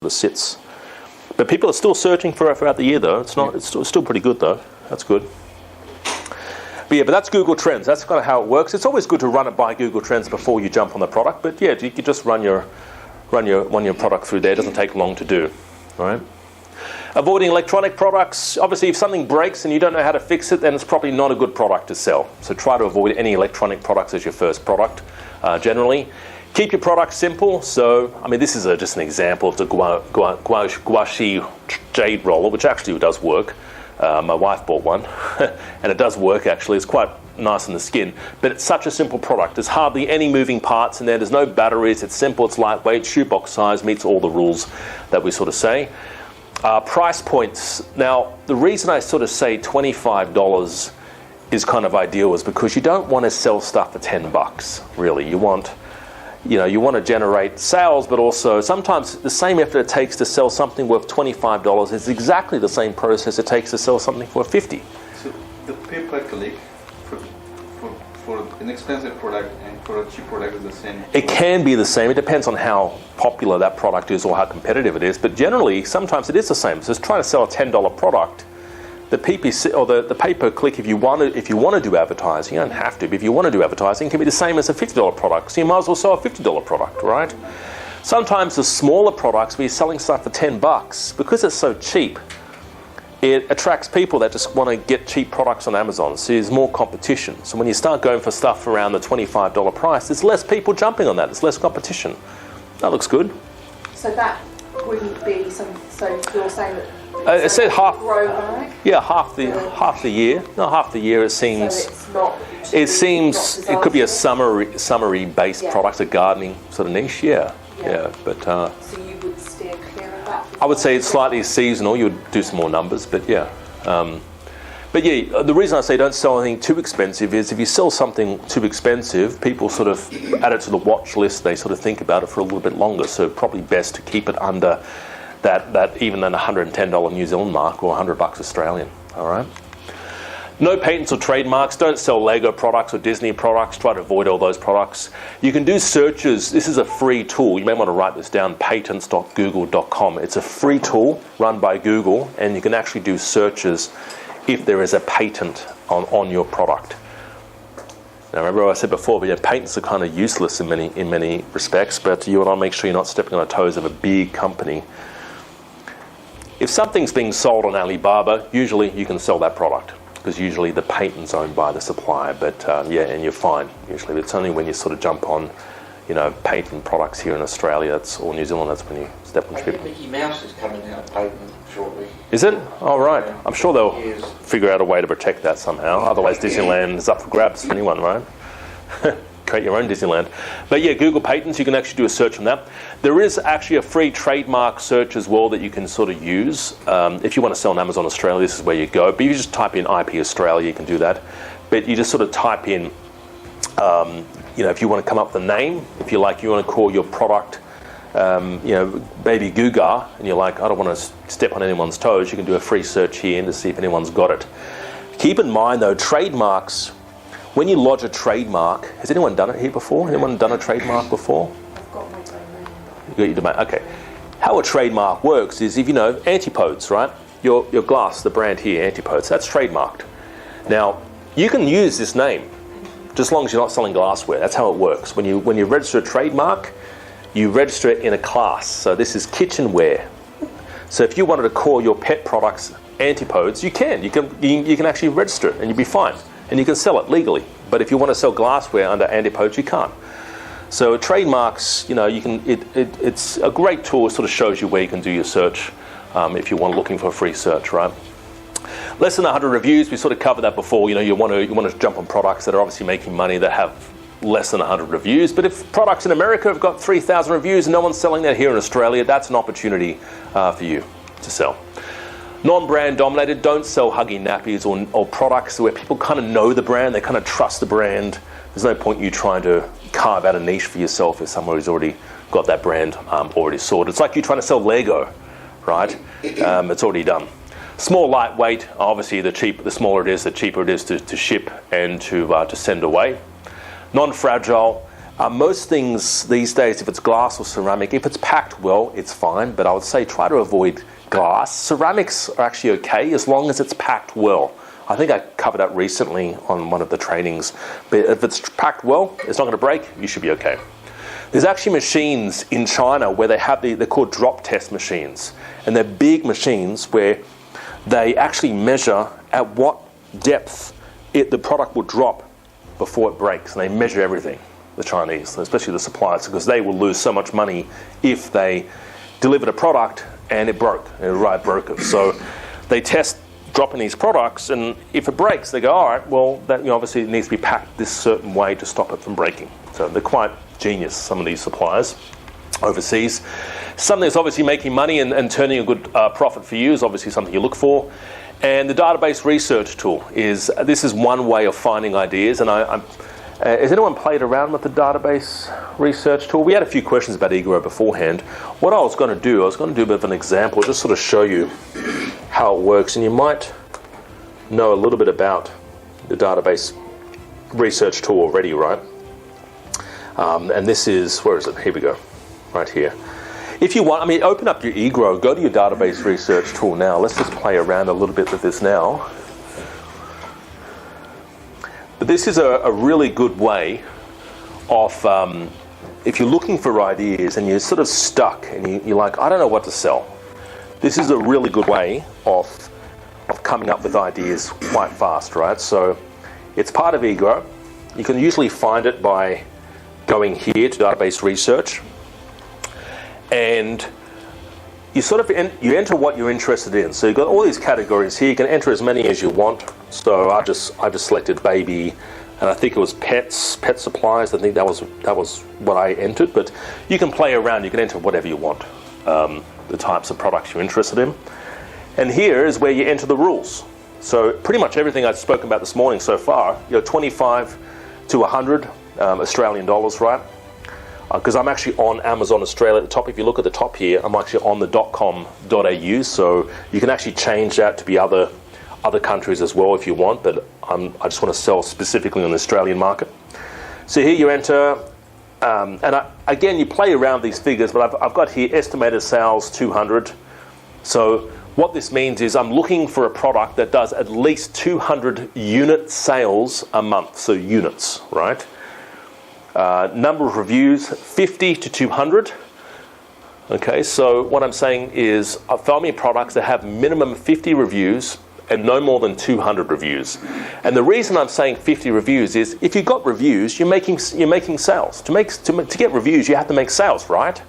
sits. But people are still searching for it throughout the year, though. It's still pretty good, though. That's good. But that's Google Trends. That's kind of how it works. It's always good to run it by Google Trends before you jump on the product. But yeah, you can just run your product through there. It doesn't take long to do, right? Avoiding electronic products. Obviously, if something breaks and you don't know how to fix it, then it's probably not a good product to sell. So try to avoid any electronic products as your first product, generally. Keep your product simple. So, I mean, this is just an example of the gouache jade roller, which actually does work. My wife bought one, and it does work, actually. It's quite nice on the skin. But it's such a simple product. There's hardly any moving parts in there. There's no batteries. It's simple. It's lightweight. Shoebox size, meets all the rules that we sort of say. Price points. Now, the reason I sort of say $25 is kind of ideal is because you don't want to sell stuff for $10, really. You want to generate sales, but also sometimes the same effort it takes to sell something worth $25 is exactly the same process it takes to sell something for $50. So the pay-per-click for an expensive product and for a cheap product is the same? It can be the same. It depends on how popular that product is or how competitive it is. But generally, sometimes it is the same. So just trying to sell a $10 product, the PPC or the pay-per-click, if you want to do advertising, you don't have to, but if you want to do advertising, it can be the same as a $50 product. So you might as well sell a $50 product, right? Sometimes the smaller products where you're selling stuff for $10, because it's so cheap, it attracts people that just want to get cheap products on Amazon. So there's more competition. So when you start going for stuff around the $25 price, there's less people jumping on that. There's less competition. That looks good. So that wouldn't be some. So you're saying that. It said half. Grow bag? Yeah, half the year. No, half the year. It seems. So it's not. It could be a summery based product, a gardening sort of niche. Yeah. But. So you would steer clear of that. I would say it's slightly seasonal. You would do some more numbers, but yeah. The reason I say don't sell anything too expensive is if you sell something too expensive, people sort of add it to the watch list. They sort of think about it for a little bit longer. So probably best to keep it under that even an $110 New Zealand mark or $100 Australian. All right. No patents or trademarks. Don't sell Lego products or Disney products. Try to avoid all those products. You can do searches. This is a free tool. You may want to write this down, patents.google.com. It's a free tool run by Google, and you can actually do searches if there is a patent on your product. Now, remember what I said before, but patents are kind of useless in many respects, but you want to make sure you're not stepping on the toes of a big company. If something's being sold on Alibaba, usually you can sell that product, because usually the patent's owned by the supplier, but and you're fine usually. But it's only when you sort of jump on, patent products here in Australia or New Zealand, that's when you step on ship. Mickey Mouse is coming out patent shortly. Is it? Oh, right. I'm sure they'll figure out a way to protect that somehow. Otherwise, Disneyland is up for grabs for anyone, right? Create your own Disneyland. But yeah, Google Patents, you can actually do a search on that. There is actually a free trademark search as well that you can sort of use. If you want to sell on Amazon Australia, this is where you go. But you just type in IP Australia, you can do that. But you just sort of type in, if you want to come up with a name, if you want to call your product, Baby Googar, and you're like, I don't want to step on anyone's toes, you can do a free search here to see if anyone's got it. Keep in mind, though, trademarks, when you lodge a trademark, has anyone done it here before? Anyone done a trademark before? I've got my domain. You got your domain, okay. How a trademark works is if Antipodes, right? Your glass, the brand here, Antipodes, that's trademarked. Now, you can use this name, just as long as you're not selling glassware. That's how it works. When you register a trademark, you register it in a class. So this is kitchenware. So if you wanted to call your pet products Antipodes, you can. You can actually register it and you'd be fine. And you can sell it legally. But if you want to sell glassware under Antipodes, you can't. So trademarks, it's a great tool. It sort of shows you where you can do your search if you're looking for a free search, right? Less than 100 reviews, we sort of covered that before. You want to jump on products that are obviously making money that have less than 100 reviews. But if products in America have got 3,000 reviews and no one's selling that here in Australia, that's an opportunity for you to sell. Non-brand dominated, don't sell Huggy nappies or products where people kind of know the brand, they kind of trust the brand. There's no point you trying to carve out a niche for yourself if someone who's already got that brand already sorted. It's like you trying to sell Lego, right? It's already done. Small, lightweight, obviously the smaller it is, the cheaper it is to ship and to send away. Non-fragile, Most things these days, if it's glass or ceramic, if it's packed well, it's fine. But I would say try to avoid glass. Ceramics are actually okay as long as it's packed well. I think I covered that recently on one of the trainings. But if it's packed well, it's not going to break, you should be okay. There's actually machines in China where they're called drop test machines. And they're big machines where they actually measure at what depth the product will drop before it breaks. And they measure everything, the Chinese, especially the suppliers, because they will lose so much money if they delivered a product and it broke, and it right broke it. So they test dropping these products, and if it breaks, they go, all right, well, that, obviously it needs to be packed this certain way to stop it from breaking. So they're quite genius, some of these suppliers overseas. Something that's obviously making money and turning a good profit for you is obviously something you look for. And the database research tool is one way of finding ideas. And has anyone played around with the database research tool? We had a few questions about eGrow beforehand. What I was going to do a bit of an example, just sort of show you how it works, and you might know a little bit about the database research tool already, right? And this is, where is it? Here we go, right here. If you want, open up your eGrow, go to your database research tool now. Let's just play around a little bit with this now. But this is a really good way of, if you're looking for ideas and you're sort of stuck and you're like, I don't know what to sell. This is a really good way of coming up with ideas quite fast, right? So it's part of eGrow. You can usually find it by going here to database research, and you sort of you enter what you're interested in. So you've got all these categories here. You can enter as many as you want. So I just selected baby, and I think it was pet supplies. I think that was what I entered. But you can play around. You can enter whatever you want. The types of products you're interested in. And here is where you enter the rules. So pretty much everything I've spoken about this morning so far, 25 to 100 Australian dollars, right? Because I'm actually on Amazon Australia at the top. If you look at the top here, I'm actually on the .com.au, so you can actually change that to be other countries as well if you want, but I just want to sell specifically on the Australian market. So here you enter, again, you play around these figures, but I've got here estimated sales 200. So what this means is I'm looking for a product that does at least 200 unit sales a month, so units, right? Number of reviews, 50 to 200. Okay, so what I'm saying is find me products that have minimum 50 reviews and no more than 200 reviews. And the reason I'm saying 50 reviews is if you've got reviews, you're making sales. To get reviews, you have to make sales, right?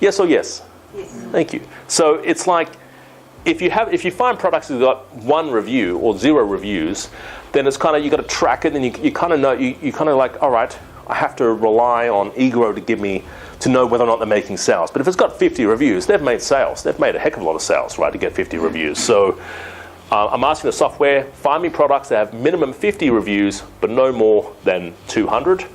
Yes or yes? Yes. Thank you. So it's like if you find products that have got 1 review or 0 reviews, then it's kind of, you got to track it, and you kind of know, you kind of like, all right, I have to rely on eGrow to know whether or not they're making sales. But if it's got 50 reviews, they've made sales. They've made a heck of a lot of sales, right, to get 50 reviews. So I'm asking the software, find me products that have minimum 50 reviews, but no more than 200.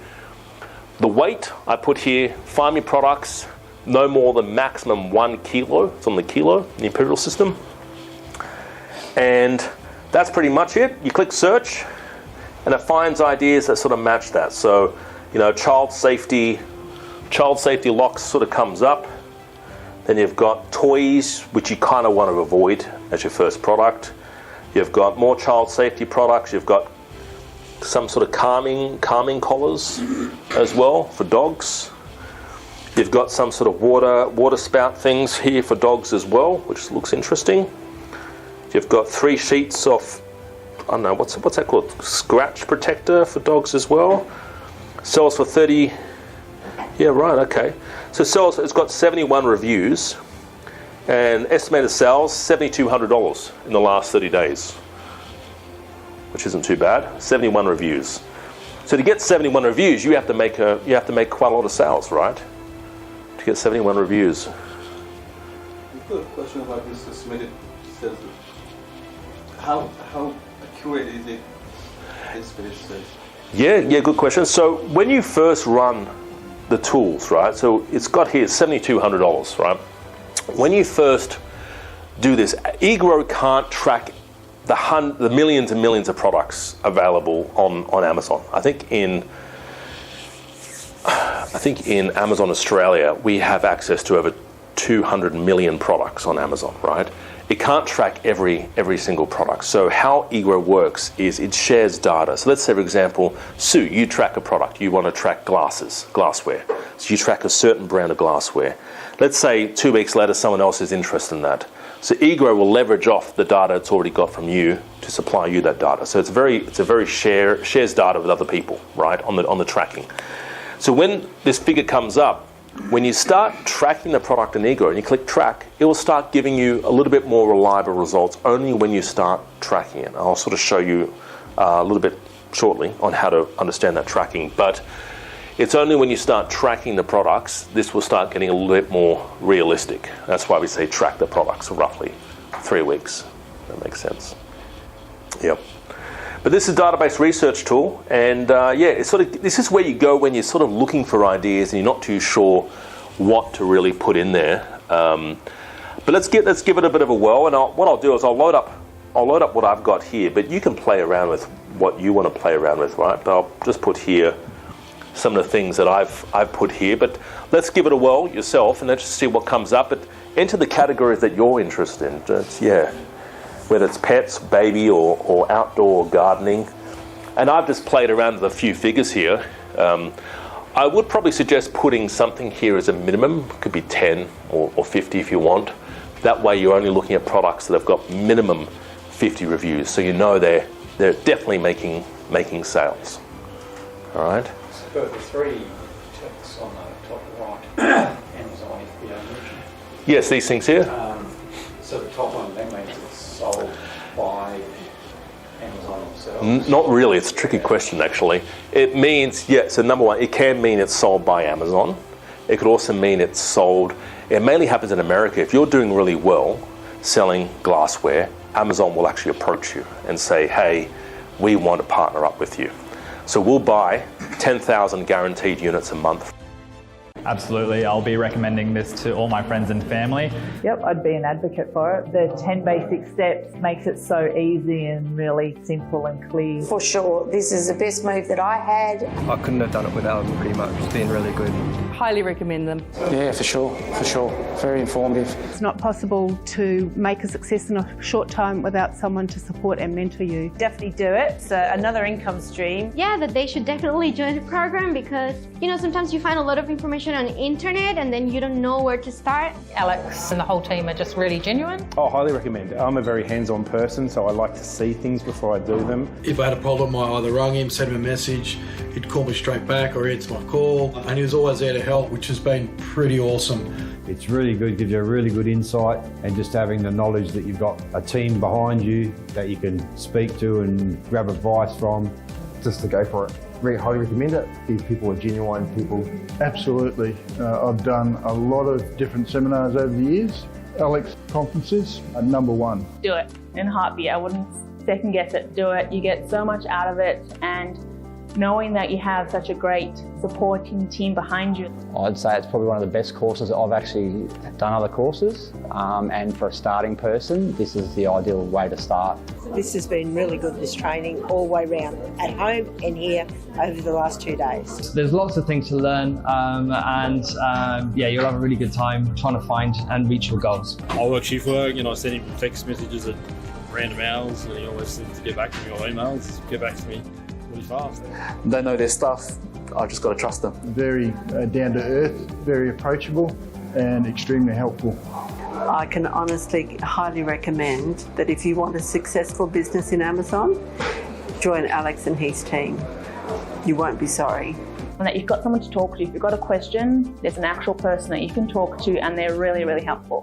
The weight I put here, find me products no more than maximum 1 kilo. It's on the kilo, the imperial system. And that's pretty much it. You click search, and it finds ideas that sort of match that. So, child safety locks sort of comes up. Then you've got toys, which you kind of want to avoid as your first product. You've got more child safety products. You've got some sort of calming collars as well for dogs. You've got some sort of water spout things here for dogs as well, which looks interesting. You've got 3 sheets of, I don't know, what's that called? Scratch protector for dogs as well. Sells for 30. Yeah, right, okay. So it's got 71 reviews and estimated sales $7,200 in the last 30 days, which isn't too bad. 71 reviews. So to get 71 reviews, you have to make quite a lot of sales, right? To get 71 reviews. I've got a question about this estimated sales. How accurate is it? Estimated sales. Yeah, good question. So when you first run the tools, right? So it's got here $7,200, right? When you first do this, eGrow can't track the millions and millions of products available on Amazon. I think I think in Amazon Australia, we have access to over 200 million products on Amazon, right? It can't track every single product. So how eGrow works is it shares data. So let's say, for example, Sue, you track a product. You want to track glassware. So you track a certain brand of glassware. Let's say 2 weeks later, someone else is interested in that. So eGrow will leverage off the data it's already got from you to supply you that data. So it's a very shares data with other people, right, on the tracking. So when this figure comes up, when you start tracking the product in eGrow and you click track, it will start giving you a little bit more reliable results only when you start tracking it. I'll sort of show you a little bit shortly on how to understand that tracking. But it's only when you start tracking the products, this will start getting a little bit more realistic. That's why we say track the products, roughly 3 weeks. That makes sense. Yep. But this is a database research tool, and this is where you go when you're sort of looking for ideas and you're not too sure what to really put in there. But let's give it a bit of a whirl, and what I'll do is I'll load up what I've got here. But you can play around with what you want to play around with, right? But I'll just put here some of the things that I've put here. But let's give it a whirl yourself, and let's just see what comes up. But enter the categories that you're interested in. Whether it's pets, baby, or outdoor gardening. And I've just played around with a few figures here. I would probably suggest putting something here as a minimum. It could be 10 or 50 if you want. That way you're only looking at products that have got minimum 50 reviews, so you know they're definitely making sales. All right? So the 3 ticks on the top right, Amazon FBA mention. Yes, these things here. So the top one, that means it's sold by Amazon themselves? Not really. It's a tricky question, actually. It means, so number one, it can mean it's sold by Amazon. It could also mean it's sold, it mainly happens in America. If you're doing really well selling glassware, Amazon will actually approach you and say, hey, we want to partner up with you. So we'll buy 10,000 guaranteed units a month. Absolutely, I'll be recommending this to all my friends and family. Yep, I'd be an advocate for it. The 10 basic steps makes it so easy and really simple and clear. For sure, this is the best move that I had. I couldn't have done it without them pretty much. It's been really good. Highly recommend them. Yeah, for sure. Very informative. It's not possible to make a success in a short time without someone to support and mentor you. Definitely do it. It's another income stream. Yeah, that they should definitely join the program because, sometimes you find a lot of information on the internet and then you don't know where to start. Alex and the whole team are just really genuine. Oh, highly recommend. I'm a very hands-on person, so I like to see things before I do them. If I had a problem, I either rang him, sent him a message, he'd call me straight back or he answered my call, and he was always there to help, which has been pretty awesome. It's really good, gives you a really good insight, and just having the knowledge that you've got a team behind you that you can speak to and grab advice from. Just to go for it. Really highly recommend it. These people are genuine people. Absolutely. I've done a lot of different seminars over the years. Alex conferences are number one. Do it in a heartbeat. I wouldn't second guess it. Do it. You get so much out of it, and knowing that you have such a great supporting team behind you. I'd say it's probably one of the best courses. I've actually done other courses, and for a starting person, this is the ideal way to start. This has been really good, this training, all the way round, at home and here over the last 2 days. There's lots of things to learn, you'll have a really good time trying to find and reach your goals. I work shift work, I send him text messages at random hours, and he always seems to get back to me, or emails, get back to me really fast. They know their stuff. I've just got to trust them. Very down to earth, very approachable, and extremely helpful. I can honestly highly recommend that if you want a successful business in Amazon, join Alex and his team. You won't be sorry. And that you've got someone to talk to. If you've got a question, there's an actual person that you can talk to, and they're really, really helpful.